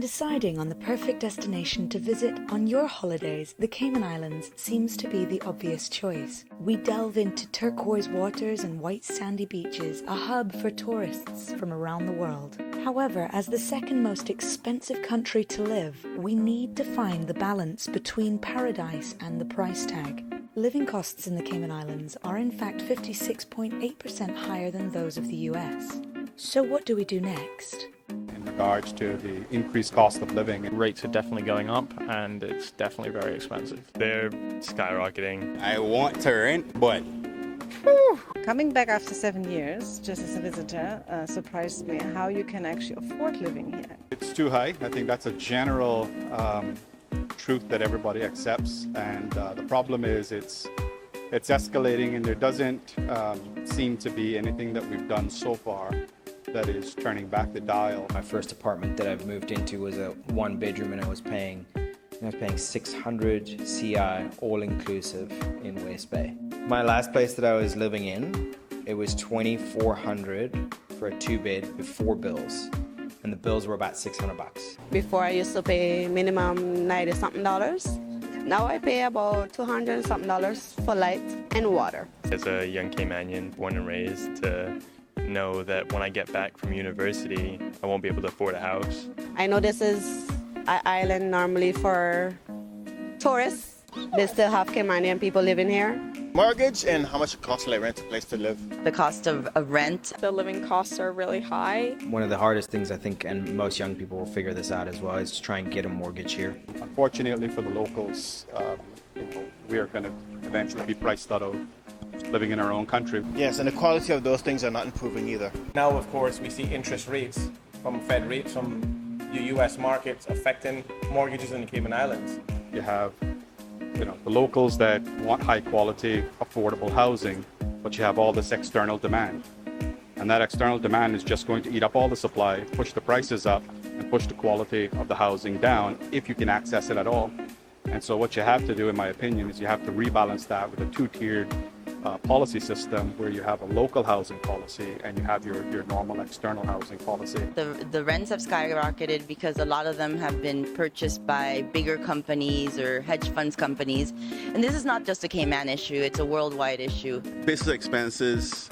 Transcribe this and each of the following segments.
deciding on the perfect destination to visit on your holidays, the Cayman Islands seems to be the obvious choice. We delve into turquoise waters and white sandy beaches, a hub for tourists from around the world. However, as the second most expensive country to live, we need to find the balance between paradise and the price tag. Living costs in the Cayman Islands are in fact 56.8% higher than those of the US. So what do we do next? In regards to the increased cost of living, rates are definitely going up and it's definitely very expensive. They're skyrocketing. I want to rent, but coming back after 7 years, just as a visitor, surprised me how you can actually afford living here. it's too high. I think that's a general truth that everybody accepts, and the problem is it's escalating, and there doesn't seem to be anything that we've done so far that is turning back the dial. My first apartment that I've moved into was a one bedroom, and I was paying 600 CI all inclusive in West Bay. My last place that I was living in, it was 2,400 for a 2-bed before bills, and the bills were about $600. Before I used to pay minimum $90-something. Now I pay about $200-something for light and water. As a young Caymanian, born and raised, to know that when I get back from university, I won't be able to afford a house. I know this is an island normally for tourists. They still have Caymanian people living here. mortgage and how much it costs to like rent a place to live. The cost of rent. The living costs are really high. One of the hardest things, I think, and most young people will figure this out as well, is to try and get a mortgage here. Unfortunately for the locals, we are going to eventually be priced out of living in our own country. Yes, and the quality of those things are not improving either. Now, of course, we see interest rates from Fed rates from the U.S. markets affecting mortgages in the Cayman Islands. You have the locals that want high quality, affordable housing, but you have all this external demand. And that external demand is just going to eat up all the supply, push the prices up, and push the quality of the housing down if you can access it at all. And so what you have to do, in my opinion, is you have to rebalance that with a two-tiered policy system where you have a local housing policy and you have your normal external housing policy. The rents have skyrocketed because a lot of them have been purchased by bigger companies or hedge funds companies. And this is not just a Cayman issue, it's a worldwide issue. Basic expenses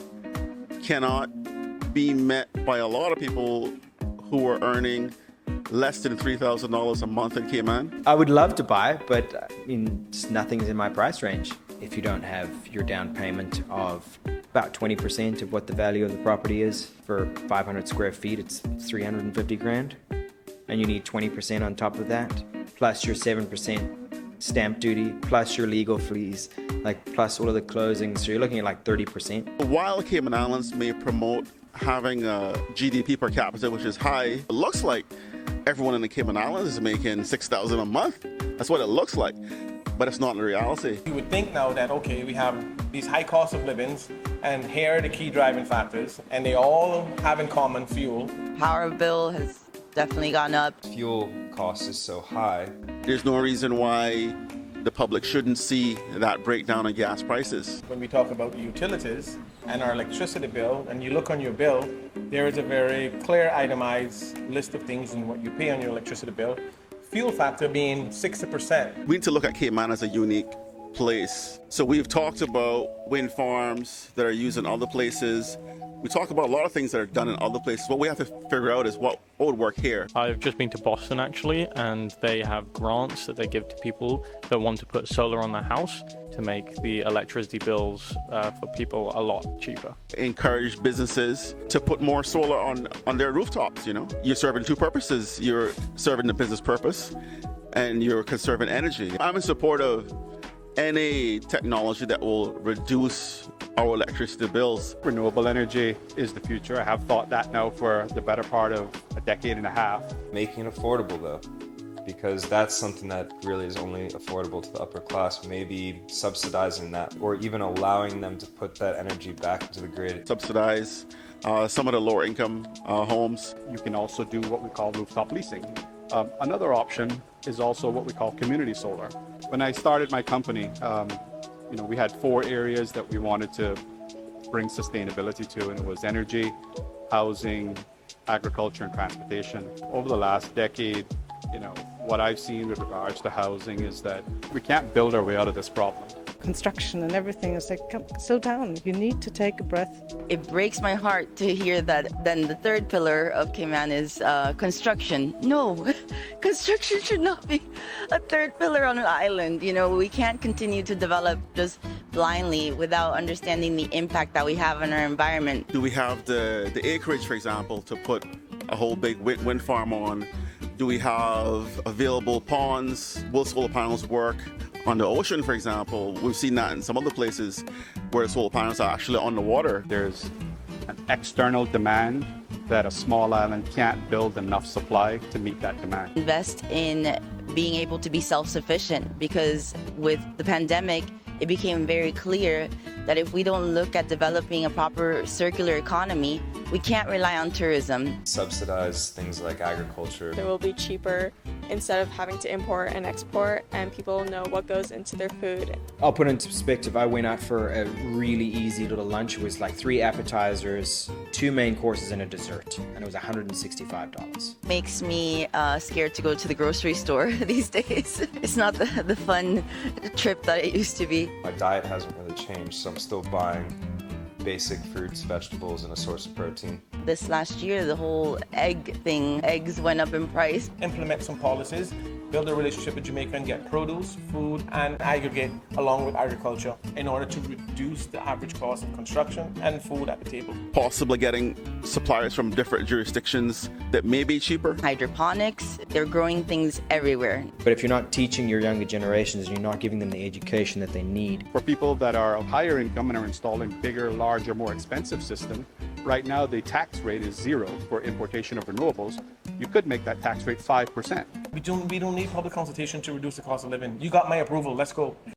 cannot be met by a lot of people who are earning less than $3,000 a month in Cayman. I would love to buy, but nothing's in my price range. If you don't have your down payment of about 20% of what the value of the property is for 500 square feet, it's 350 grand. And you need 20% on top of that, plus your 7% stamp duty, plus your legal fees, plus all of the closings. So you're looking at like 30%. While Cayman Islands may promote having a GDP per capita, which is high, it looks like everyone in the Cayman Islands is making $6,000 a month. That's what it looks like. But it's not the reality. You would think now that, okay, we have these high costs of livings, and here are the key driving factors, and they all have in common fuel. Power bill has definitely gone up. Fuel cost is so high. There's no reason why the public shouldn't see that breakdown in gas prices. When we talk about utilities and our electricity bill, and you look on your bill, there is a very clear itemized list of things and what you pay on your electricity bill. Fuel factor being 60%. We need to look at Cayman as a unique place. So we've talked about wind farms that are used in other places. We talk about a lot of things that are done in other places. What we have to figure out is what would work here. I've just been to Boston actually, and they have grants that they give to people that want to put solar on their house to make the electricity bills for people a lot cheaper. Encourage businesses to put more solar on their rooftops, You're serving two purposes. You're serving the business purpose and you're conserving energy. I'm in support of any technology that will reduce our electricity bills. Renewable energy is the future. I have thought that now for the better part of a decade and a half. Making it affordable though, because that's something that really is only affordable to the upper class. Maybe subsidizing that, or even allowing them to put that energy back into the grid. Subsidize some of the lower income homes. You can also do what we call rooftop leasing. Another option is also what we call community solar. When I started my company, we had 4 areas that we wanted to bring sustainability to, and it was energy, housing, agriculture, and transportation. Over the last decade, What I've seen with regards to housing is that we can't build our way out of this problem. Construction and everything is like, slow down. You need to take a breath. It breaks my heart to hear that then the third pillar of Cayman is construction. No, construction should not be a third pillar on an island. We can't continue to develop just blindly without understanding the impact that we have on our environment. Do we have the acreage, for example, to put a whole big wind farm on? Do we have available ponds? Will solar panels work on the ocean, for example? We've seen that in some other places where solar panels are actually on the water. There's an external demand that a small island can't build enough supply to meet that demand. Invest in being able to be self-sufficient, because with the pandemic, it became very clear that if we don't look at developing a proper circular economy, we can't rely on tourism. Subsidize things like agriculture. It will be cheaper instead of having to import and export, and people know what goes into their food. I'll put it into perspective. I went out for a really easy little lunch. It was like 3 appetizers, 2 main courses, and a dessert, and it was $165. Makes me scared to go to the grocery store these days. It's not the fun trip that it used to be. My diet hasn't really changed, so I'm still buying basic fruits, vegetables, and a source of protein. This last year, the whole eggs went up in price. Implement some policies, build a relationship with Jamaica and get produce, food, and aggregate along with agriculture in order to reduce the average cost of construction and food at the table. Possibly getting suppliers from different jurisdictions that may be cheaper. Hydroponics, they're growing things everywhere. But if you're not teaching your younger generations, you're not giving them the education that they need. For people that are of higher income and are installing bigger, larger, more expensive systems, right now the tax rate is 0 for importation of renewables. You could make that tax rate 5%. We don't need public consultation to reduce the cost of living. You got my approval, let's go.